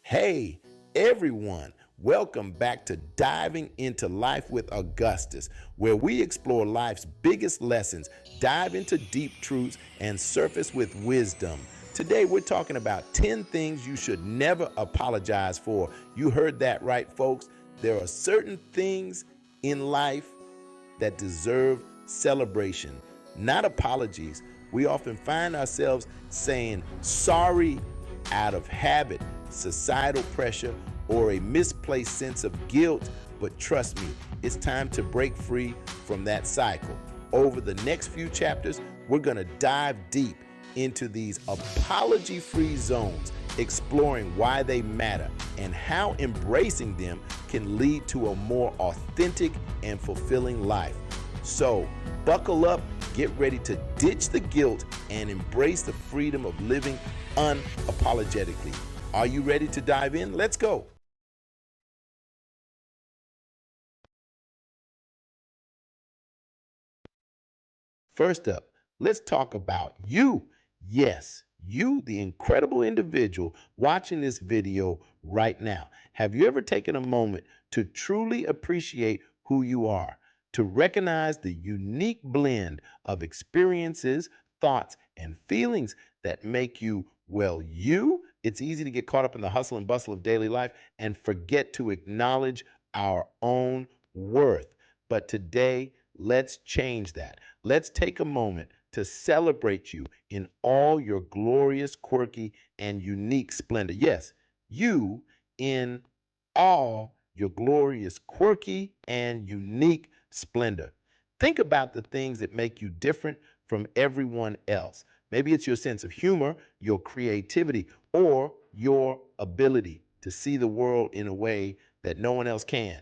Hey, everyone, welcome back to Diving into Life with Augustus, where we explore life's biggest lessons, dive into deep truths, and surface with wisdom. Today, we're talking about 10 things you should never apologize for. You heard that right, folks. There are certain things in life that deserve celebration, not apologies. We often find ourselves saying sorry out of habit, societal pressure, or a misplaced sense of guilt. But trust me, it's time to break free from that cycle. Over the next few chapters, we're going to dive deep into these apology free zones, exploring why they matter and how embracing them can lead to a more authentic and fulfilling life. So, buckle up, get ready to ditch the guilt and embrace the freedom of living unapologetically. Are you ready to dive in? Let's go. First up, let's talk about you. Yes, you, the incredible individual watching this video right now. Have you ever taken a moment to truly appreciate who you are? To recognize the unique blend of experiences, thoughts, and feelings that make you, well, you? It's easy to get caught up in the hustle and bustle of daily life and forget to acknowledge our own worth. But today, let's change that. Let's take a moment to celebrate you in all your glorious, quirky, and unique splendor. Yes, you in all your glorious, quirky, and unique splendor. Think about the things that make you different from everyone else. Maybe it's your sense of humor, your creativity, or your ability to see the world in a way that no one else can.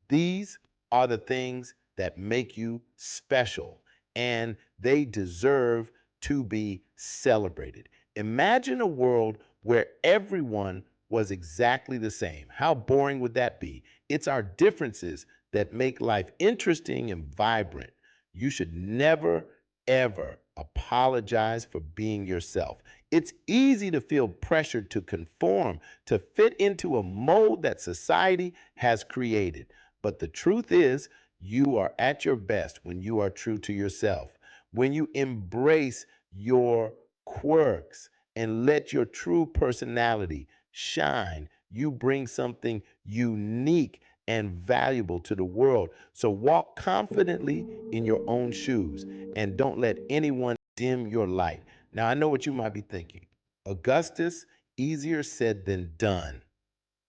These are the things that make you special, and they deserve to be celebrated. Imagine a world where everyone was exactly the same. How boring would that be? It's our differences that make life interesting and vibrant. You should never, ever apologize for being yourself. It's easy to feel pressured to conform, to fit into a mold that society has created. But the truth is, you are at your best when you are true to yourself, when you embrace your quirks and let your true personality shine. You bring something unique and valuable to the world. So walk confidently in your own shoes and don't let anyone dim your light. Now, I know what you might be thinking. Augustus, easier said than done,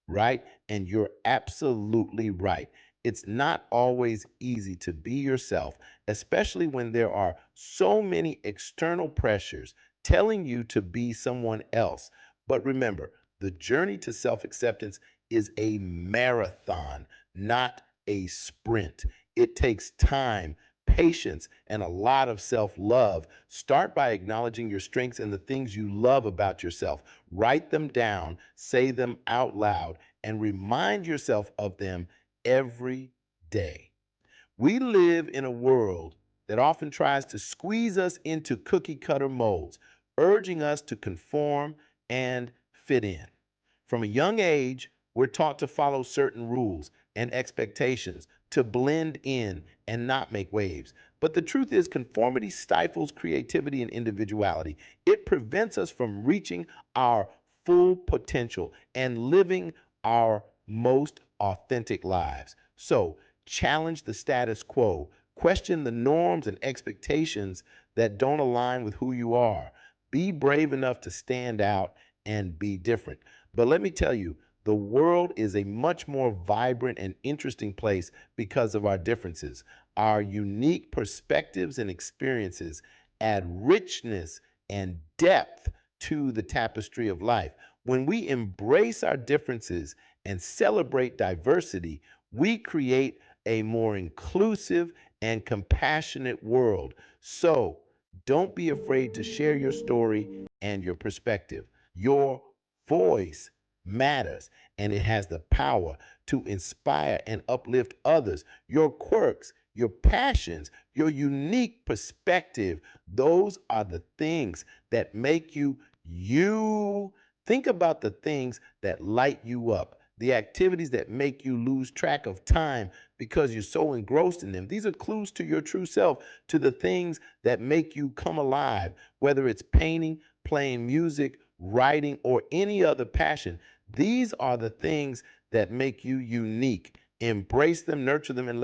right? And you're absolutely right. It's not always easy to be yourself, especially when there are so many external pressures telling you to be someone else. But remember, the journey to self acceptance is a marathon, not a sprint. It takes time, patience, and a lot of self love. Start by acknowledging your strengths and the things you love about yourself. Write them down, say them out loud, and remind yourself of them every day. We live in a world that often tries to squeeze us into cookie cutter molds, urging us to conform and fit in. From a young age, we're taught to follow certain rules and expectations, to blend in and not make waves. But the truth is, conformity stifles creativity and individuality. It prevents us from reaching our full potential and living our most authentic lives. So, challenge the status quo, question the norms and expectations that don't align with who you are. Be brave enough to stand out and be different. But let me tell you, the world is a much more vibrant and interesting place because of our differences. Our unique perspectives and experiences add richness and depth to the tapestry of life. When we embrace our differences and celebrate diversity, we create a more inclusive and compassionate world. So don't be afraid to share your story and your perspective. Your voice matters, and it has the power to inspire and uplift others. Your quirks, your passions, your unique perspective, those are the things that make you you. Think about the things that light you up, the activities that make you lose track of time because you're so engrossed in them. These are clues to your true self, to the things that make you come alive, whether it's painting, playing music, writing, or any other passion. These are the things that make you unique. Embrace them, nurture them, and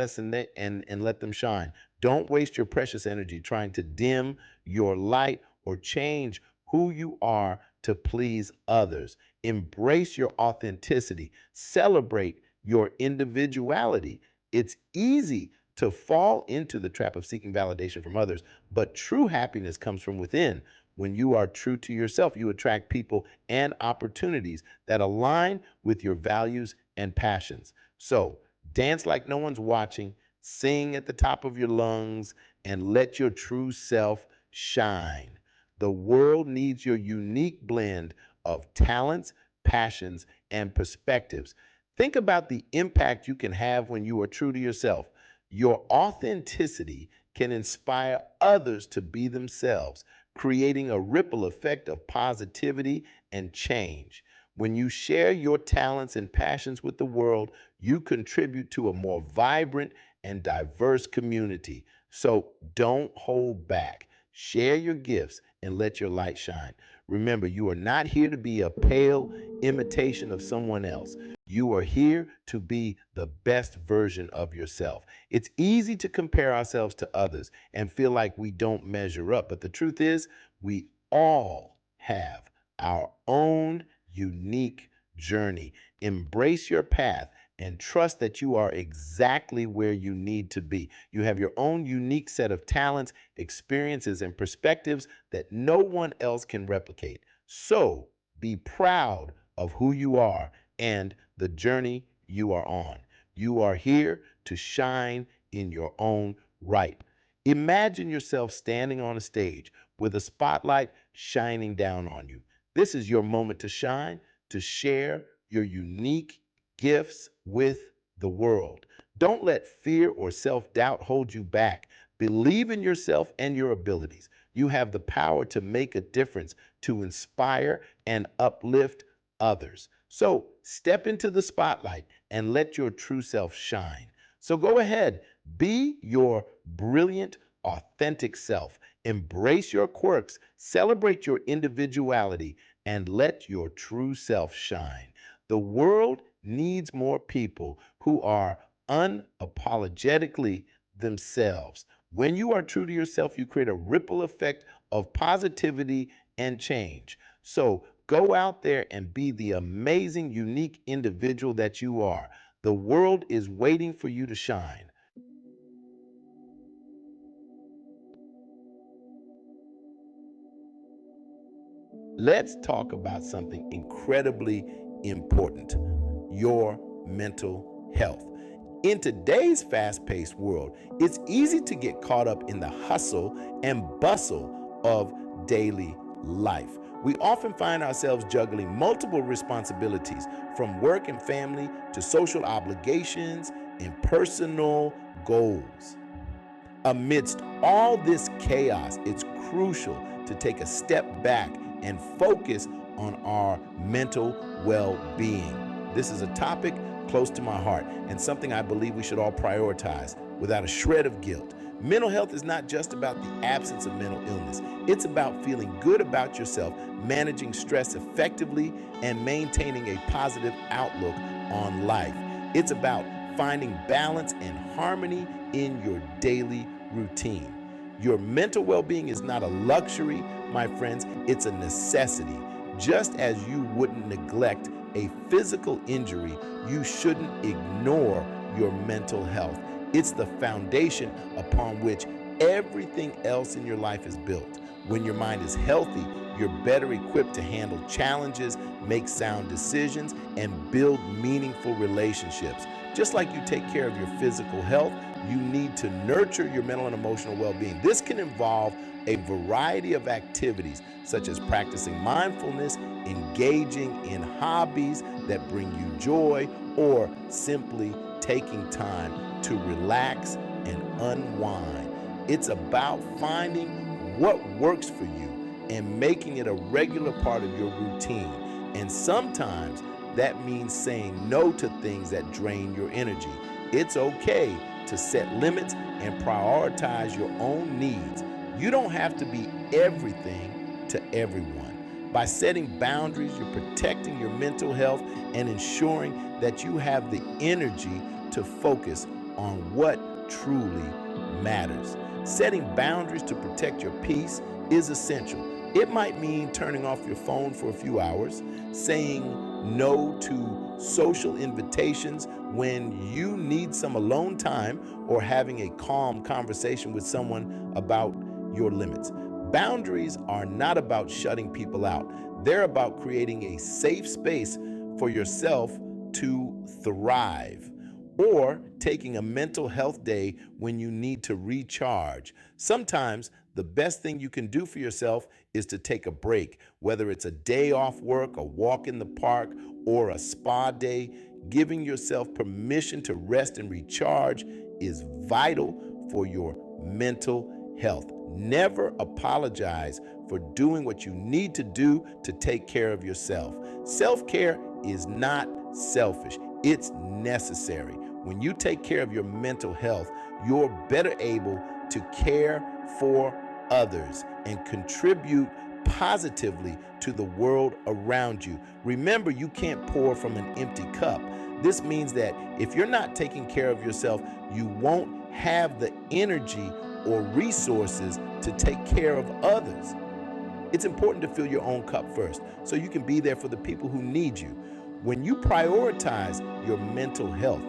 let them shine. Don't waste your precious energy trying to dim your light or change who you are to please others. Embrace your authenticity. Celebrate your individuality. It's easy to fall into the trap of seeking validation from others, but true happiness comes from within. When you are true to yourself, you attract people and opportunities that align with your values and passions. So, dance like no one's watching, sing at the top of your lungs, and let your true self shine. The world needs your unique blend of talents, passions, and perspectives. Think about the impact you can have when you are true to yourself. Your authenticity can inspire others to be themselves, creating a ripple effect of positivity and change. When you share your talents and passions with the world, you contribute to a more vibrant and diverse community. So don't hold back. Share your gifts and let your light shine. Remember, you are not here to be a pale imitation of someone else. You are here to be the best version of yourself. It's easy to compare ourselves to others and feel like we don't measure up, but the truth is, we all have our own unique journey. Embrace your path and trust that you are exactly where you need to be. You have your own unique set of talents, experiences, and perspectives that no one else can replicate. So be proud of who you are and the journey you are on. You are here to shine in your own right. Imagine yourself standing on a stage with a spotlight shining down on you. This is your moment to shine, to share your unique gifts with the world. Don't let fear or self doubt hold you back. Believe in yourself and your abilities. You have the power to make a difference, to inspire and uplift others. So step into the spotlight and let your true self shine. So go ahead, be your brilliant, authentic self. Embrace your quirks, celebrate your individuality, and let your true self shine. The world needs more people who are unapologetically themselves. When you are true to yourself, you create a ripple effect of positivity and change. So go out there and be the amazing, unique individual that you are. The world is waiting for you to shine. Let's talk about something incredibly important: your mental health. In today's fast paced world, it's easy to get caught up in the hustle and bustle of daily life. We often find ourselves juggling multiple responsibilities, from work and family to social obligations and personal goals. Amidst all this chaos, it's crucial to take a step back and focus on our mental well being. This is a topic close to my heart and something I believe we should all prioritize without a shred of guilt. Mental health is not just about the absence of mental illness, it's about feeling good about yourself, managing stress effectively, and maintaining a positive outlook on life. It's about finding balance and harmony in your daily routine. Your mental well being is not a luxury, my friends, it's a necessity. Just as you wouldn't neglect a physical injury, you shouldn't ignore your mental health. It's the foundation upon which everything else in your life is built. When your mind is healthy, you're better equipped to handle challenges, make sound decisions, and build meaningful relationships. Just like you take care of your physical health, you need to nurture your mental and emotional well-being. This can involve a variety of activities, such as practicing mindfulness, engaging in hobbies that bring you joy, or simply taking time to relax and unwind. It's about finding what works for you and making it a regular part of your routine. And sometimes that means saying no to things that drain your energy. It's okay to set limits and prioritize your own needs. You don't have to be everything to everyone. By setting boundaries, you're protecting your mental health and ensuring that you have the energy to focus on what truly matters. Setting boundaries to protect your peace is essential. It might mean turning off your phone for a few hours, saying no to social invitations when you need some alone time, or having a calm conversation with someone about your limits. Boundaries are not about shutting people out, they're about creating a safe space for yourself to thrive, or taking a mental health day when you need to recharge. Sometimes the best thing you can do for yourself is to take a break, whether it's a day off work, a walk in the park, or a spa day. Giving yourself permission to rest and recharge is vital for your mental health. Never apologize for doing what you need to do to take care of yourself. Self-care is not selfish, it's necessary. When you take care of your mental health, you're better able to care for others and contribute positively to the world around you. Remember, you can't pour from an empty cup. This means that if you're not taking care of yourself, you won't have the energy or resources to take care of others. It's important to fill your own cup first so you can be there for the people who need you. When you prioritize your mental health,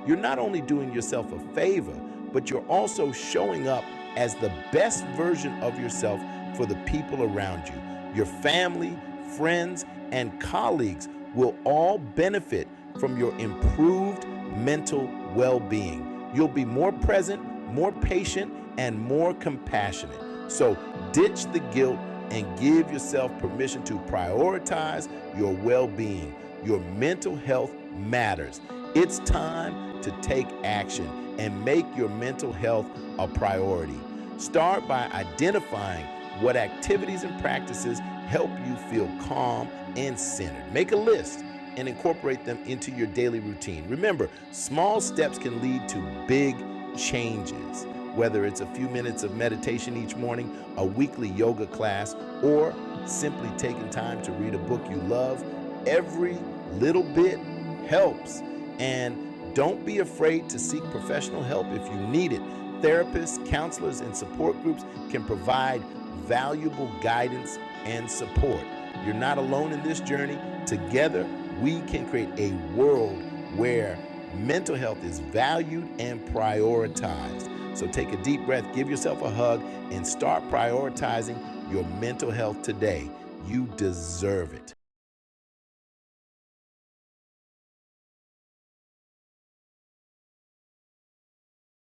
you're not only doing yourself a favor, but you're also showing up as the best version of yourself for the people around you. Your family, friends, and colleagues will all benefit from your improved mental well-being. You'll be more present, more patient, and more compassionate. So ditch the guilt and give yourself permission to prioritize your well-being. Your mental health matters. It's time to take action and make your mental health a priority. Start by identifying what activities and practices help you feel calm and centered. Make a list and incorporate them into your daily routine. Remember, small steps can lead to big changes. Whether it's a few minutes of meditation each morning, a weekly yoga class, or simply taking time to read a book you love, every little bit helps. And don't be afraid to seek professional help if you need it. Therapists, counselors, and support groups can provide valuable guidance and support. You're not alone in this journey. Together, we can create a world where mental health is valued and prioritized. So take a deep breath, give yourself a hug, and start prioritizing your mental health today. You deserve it.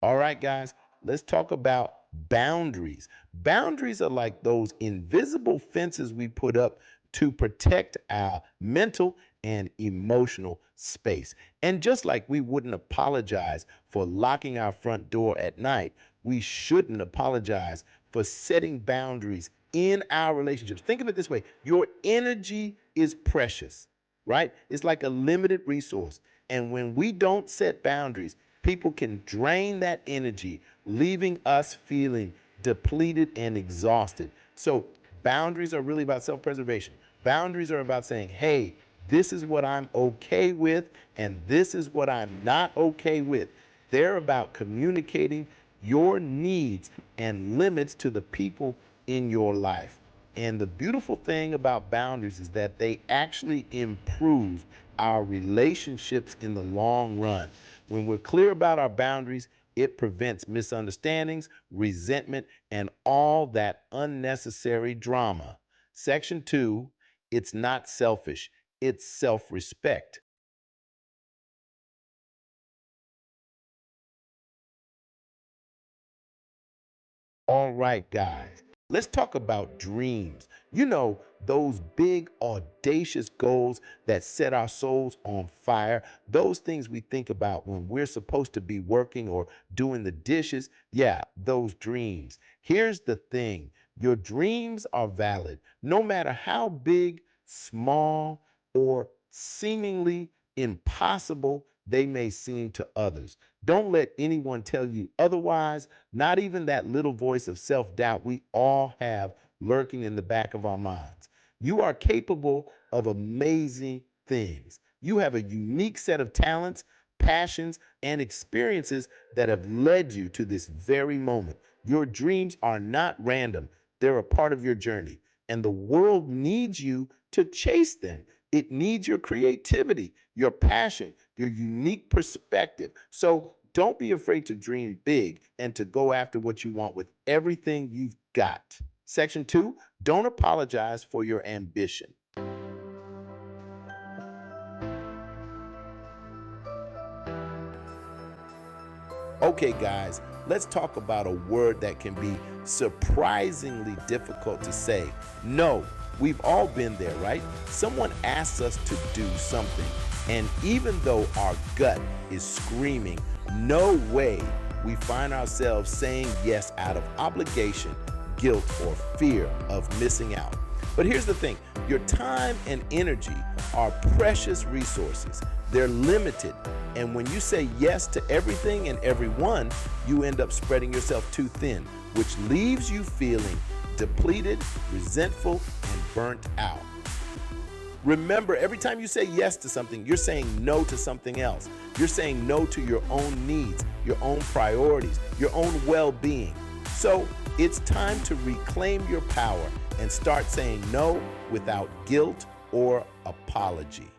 All right, guys, let's talk about boundaries. Boundaries are like those invisible fences we put up to protect our mental and emotional space. And just like we wouldn't apologize for locking our front door at night, we shouldn't apologize for setting boundaries in our relationships. Think of it this way: your energy is precious, right? It's like a limited resource. And when we don't set boundaries, people can drain that energy, leaving us feeling depleted and exhausted. So, boundaries are really about self preservation. Boundaries are about saying, hey, this is what I'm okay with, and this is what I'm not okay with. They're about communicating your needs and limits to the people in your life. And the beautiful thing about boundaries is that they actually improve our relationships in the long run. When we're clear about our boundaries, it prevents misunderstandings, resentment, and all that unnecessary drama. Section 2, it's not selfish, it's self-respect. All right, guys, let's talk about dreams. You know, those big, audacious goals that set our souls on fire, those things we think about when we're supposed to be working or doing the dishes. Yeah, those dreams. Here's the thing: your dreams are valid. No matter how big small, or seemingly impossible they may seem to others. Don't let anyone tell you otherwise, not even that little voice of self doubt we all have lurking in the back of our minds. You are capable of amazing things. You have a unique set of talents, passions, and experiences that have led you to this very moment. Your dreams are not random, they're a part of your journey, and the world needs you to chase them. It needs your creativity, your passion, your unique perspective. So don't be afraid to dream big and to go after what you want with everything you've got. Section 2, don't apologize for your ambition. Okay, guys, let's talk about a word that can be surprisingly difficult to say. No, we've all been there, right? Someone asks us to do something, and even though our gut is screaming, no way, we find ourselves saying yes out of obligation, guilt, or fear of missing out. But here's the thing, your time and energy are precious resources. They're limited. And when you say yes to everything and everyone, you end up spreading yourself too thin, which leaves you feeling depleted, resentful, and burnt out. Remember, every time you say yes to something, you're saying no to something else. You're saying no to your own needs, your own priorities, your own well-being. So it's time to reclaim your power and start saying no without guilt or apology.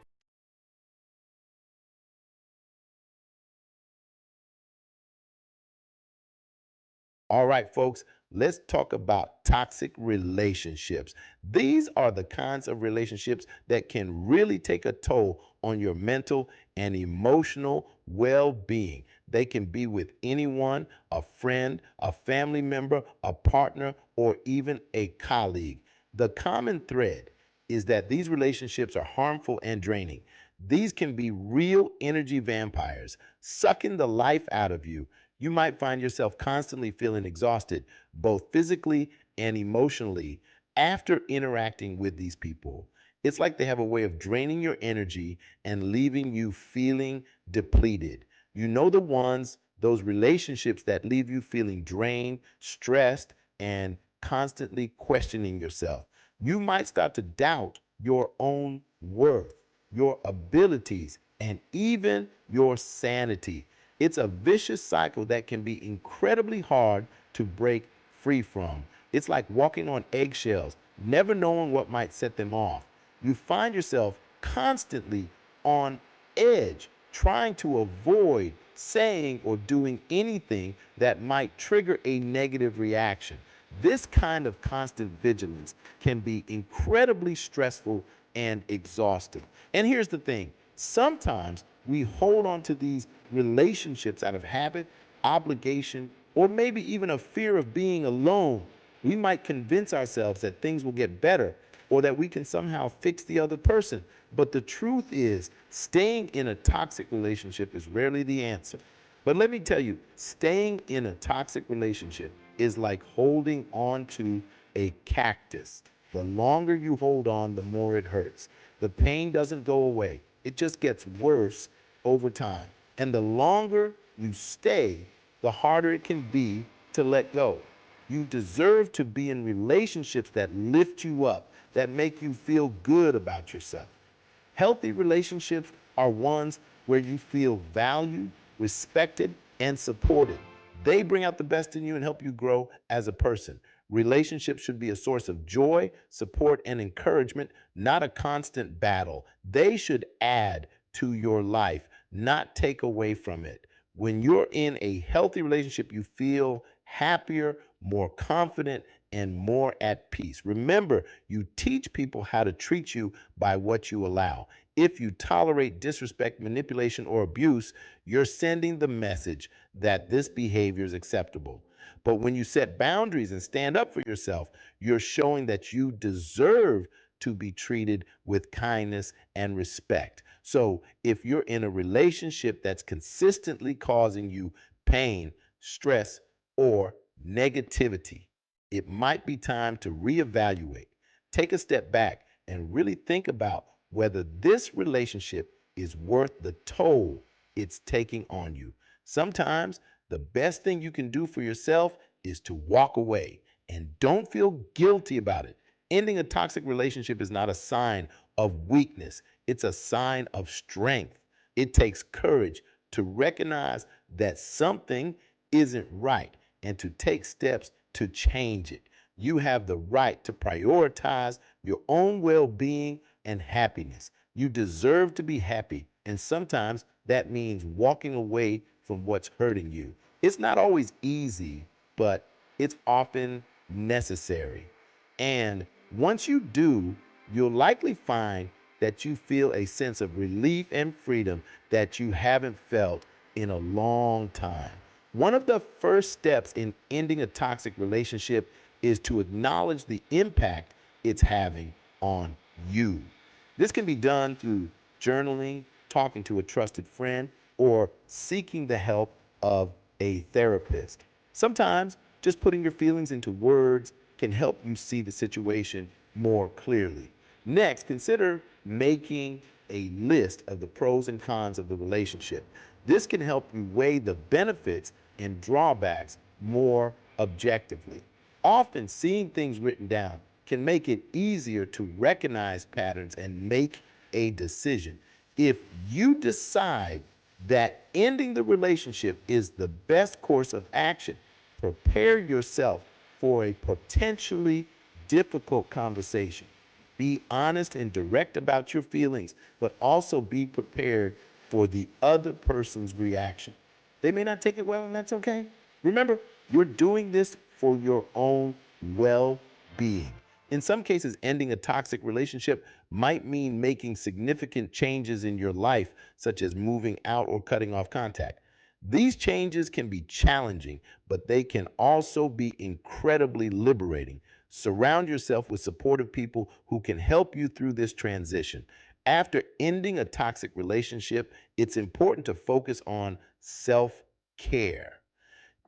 All right, folks, let's talk about toxic relationships. These are the kinds of relationships that can really take a toll on your mental and emotional well being. They can be with anyone, a friend, a family member, a partner, or even a colleague. The common thread is that these relationships are harmful and draining. These can be real energy vampires, sucking the life out of you. You might find yourself constantly feeling exhausted, both physically and emotionally, after interacting with these people. It's like they have a way of draining your energy and leaving you feeling depleted. You know the ones, those relationships that leave you feeling drained, stressed, and constantly questioning yourself. You might start to doubt your own worth, your abilities, and even your sanity. It's a vicious cycle that can be incredibly hard to break free from. It's like walking on eggshells, never knowing what might set them off. You find yourself constantly on edge, trying to avoid saying or doing anything that might trigger a negative reaction. This kind of constant vigilance can be incredibly stressful and exhausting. And here's the thing, sometimes we hold on to these relationships out of habit, obligation, or maybe even a fear of being alone. We might convince ourselves that things will get better or that we can somehow fix the other person. But the truth is, staying in a toxic relationship is rarely the answer. But let me tell you, staying in a toxic relationship is like holding on to a cactus. The longer you hold on, the more it hurts. The pain doesn't go away, it just gets worse over time. And the longer you stay, the harder it can be to let go. You deserve to be in relationships that lift you up, that make you feel good about yourself. Healthy relationships are ones where you feel valued, respected, and supported. They bring out the best in you and help you grow as a person. Relationships should be a source of joy, support, and encouragement, not a constant battle. They should add to your life, not take away from it. When you're in a healthy relationship, you feel happier, more confident, and more at peace. Remember, you teach people how to treat you by what you allow. If you tolerate disrespect, manipulation, or abuse, you're sending the message that this behavior is acceptable. But when you set boundaries and stand up for yourself, you're showing that you deserve to be treated with kindness and respect. So if you're in a relationship that's consistently causing you pain, stress, or negativity, it might be time to reevaluate. Take a step back and really think about whether this relationship is worth the toll it's taking on you. Sometimes the best thing you can do for yourself is to walk away and don't feel guilty about it. Ending a toxic relationship is not a sign of weakness, it's a sign of strength. It takes courage to recognize that something isn't right and to take steps to change it. You have the right to prioritize your own well being and happiness. You deserve to be happy, and sometimes that means walking away from what's hurting you. It's not always easy, but it's often necessary. And once you do, you'll likely find that you feel a sense of relief and freedom that you haven't felt in a long time. One of the first steps in ending a toxic relationship is to acknowledge the impact it's having on you. This can be done through journaling, talking to a trusted friend, or seeking the help of a therapist. Sometimes just putting your feelings into words can help you see the situation more clearly. Next, consider making a list of the pros and cons of the relationship. This can help you weigh the benefits and drawbacks more objectively. Often, seeing things written down can make it easier to recognize patterns and make a decision. If you decide that ending the relationship is the best course of action, prepare yourself for a potentially difficult conversation. Be honest and direct about your feelings, but also be prepared for the other person's reaction. They may not take it well, and that's okay. Remember, you're doing this for your own well being. In some cases, ending a toxic relationship might mean making significant changes in your life, such as moving out or cutting off contact. These changes can be challenging, but they can also be incredibly liberating. Surround yourself with supportive people who can help you through this transition. After ending a toxic relationship, it's important to focus on self care.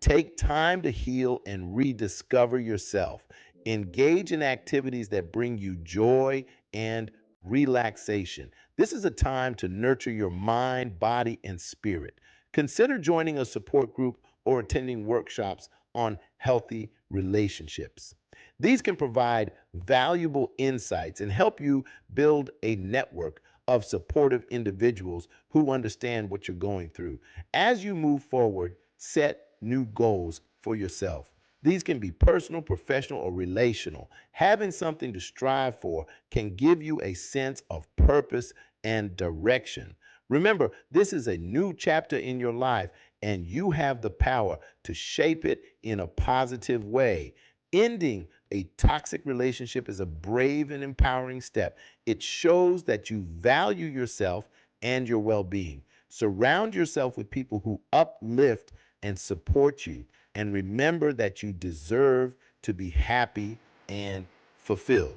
Take time to heal and rediscover yourself. Engage in activities that bring you joy and relaxation. This is a time to nurture your mind, body, and spirit. Consider joining a support group or attending workshops on healthy relationships. These can provide valuable insights and help you build a network of supportive individuals who understand what you're going through. As you move forward, set new goals for yourself. These can be personal, professional, or relational. Having something to strive for can give you a sense of purpose and direction. Remember, this is a new chapter in your life, and you have the power to shape it in a positive way. Ending a toxic relationship is a brave and empowering step. It shows that you value yourself and your well being. Surround yourself with people who uplift and support you. And remember that you deserve to be happy and fulfilled.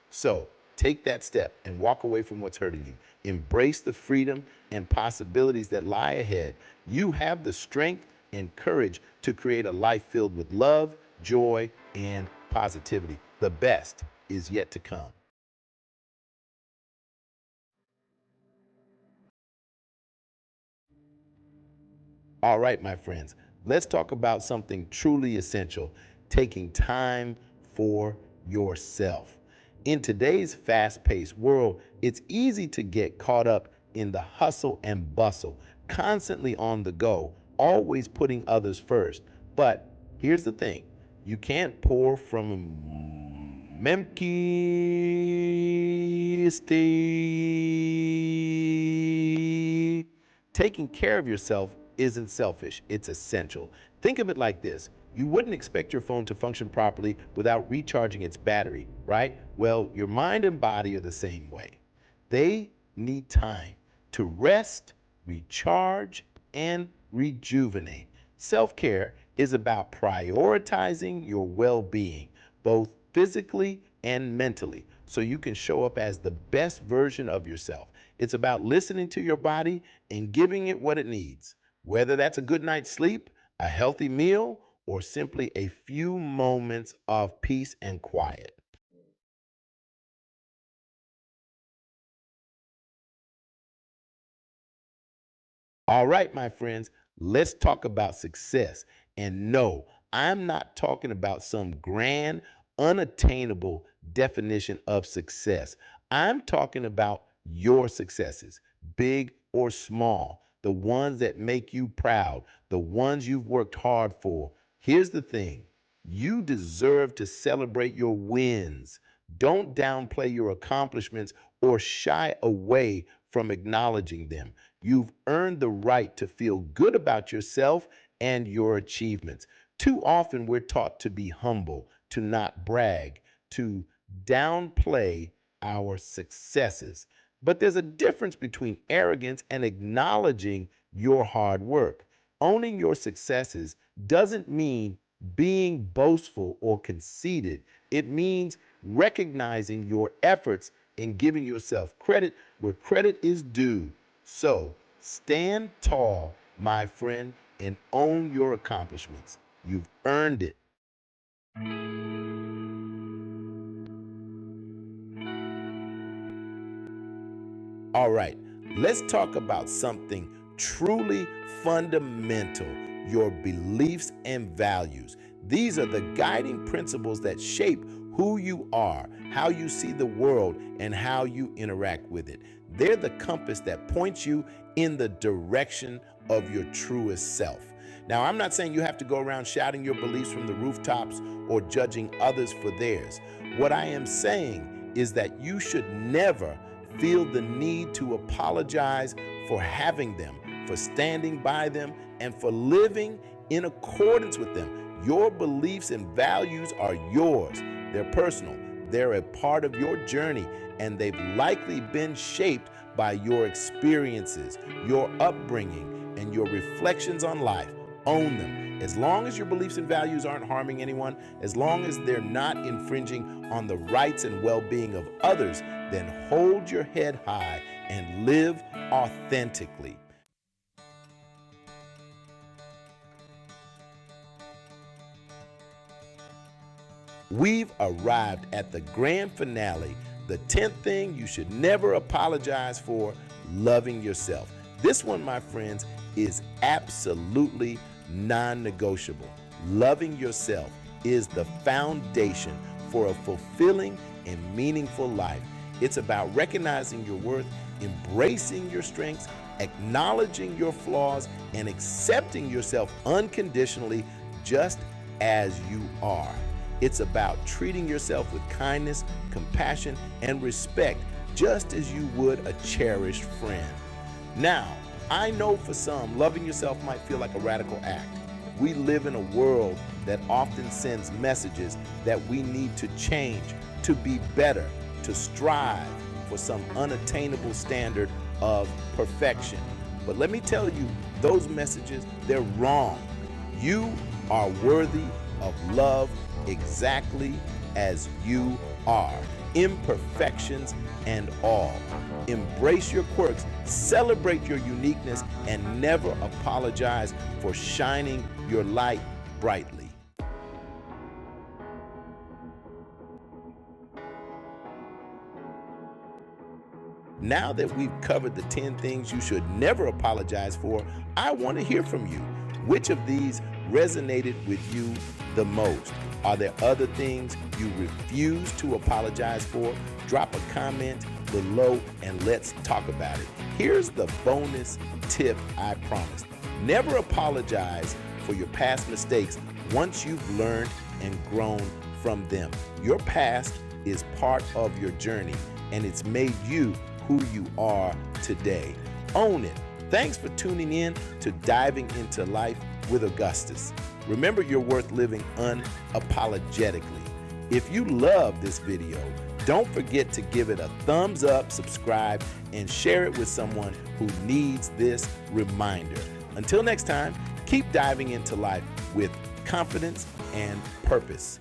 So take that step and walk away from what's hurting you. Embrace the freedom and possibilities that lie ahead. You have the strength and courage to create a life filled with love, joy, and positivity. The best is yet to come. All right, my friends, let's talk about something truly essential: taking time for yourself. In today's fast paced world, it's easy to get caught up in the hustle and bustle, constantly on the go, always putting others first. But here's the thing: you can't pour from an empty state. Taking care of yourself isn't selfish, it's essential. Think of it like this: you wouldn't expect your phone to function properly without recharging its battery, right? Well, your mind and body are the same way. They need time to rest, recharge, and rejuvenate. Self care is about prioritizing your well being, both physically and mentally, so you can show up as the best version of yourself. It's about listening to your body and giving it what it needs, whether that's a good night's sleep, a healthy meal, or simply a few moments of peace and quiet. All right, my friends, let's talk about success. And no, I'm not talking about some grand, unattainable definition of success. I'm talking about your successes, big or small, the ones that make you proud, the ones you've worked hard for. Here's the thing, you deserve to celebrate your wins. Don't downplay your accomplishments or shy away from acknowledging them. You've earned the right to feel good about yourself and your achievements. Too often, we're taught to be humble, to not brag, to downplay our successes. But there's a difference between arrogance and acknowledging your hard work. Owning your successes doesn't mean being boastful or conceited. It means recognizing your efforts and giving yourself credit where credit is due. So stand tall, my friend, and own your accomplishments. You've earned it. All right, let's talk about something truly fundamental, your beliefs and values. These are the guiding principles that shape who you are, how you see the world, and how you interact with it. They're the compass that points you in the direction of your truest self. Now, I'm not saying you have to go around shouting your beliefs from the rooftops or judging others for theirs. What I am saying is that you should never feel the need to apologize for having them, for standing by them, and for living in accordance with them. Your beliefs and values are yours. They're personal. They're a part of your journey, and they've likely been shaped by your experiences, your upbringing, and your reflections on life. Own them. As long as your beliefs and values aren't harming anyone, as long as they're not infringing on the rights and well-being of others, then hold your head high and live authentically. We've arrived at the grand finale, the 10th thing you should never apologize for: loving yourself. This one, my friends, is absolutely non-negotiable. Loving yourself is the foundation for a fulfilling and meaningful life. It's about recognizing your worth, embracing your strengths, acknowledging your flaws, and accepting yourself unconditionally just as you are. It's about treating yourself with kindness, compassion, and respect, just as you would a cherished friend. Now, I know for some, loving yourself might feel like a radical act. We live in a world that often sends messages that we need to change, to be better, to strive for some unattainable standard of perfection. But let me tell you, those messages, they're wrong. You are worthy of love exactly as you are, imperfections and all. Embrace your quirks, celebrate your uniqueness, and never apologize for shining your light brightly. Now that we've covered the 10 things you should never apologize for, I want to hear from you. Which of these resonated with you the most? Are there other things you refuse to apologize for? Drop a comment below and let's talk about it. Here's the bonus tip I promised. Never apologize for your past mistakes once you've learned and grown from them. Your past is part of your journey, and it's made you who you are today. Own it. Thanks for tuning in to Diving into Life with Augustus. Remember, you're worth living unapologetically. If you love this video, don't forget to give it a thumbs up, subscribe, and share it with someone who needs this reminder. Until next time, keep diving into life with confidence and purpose.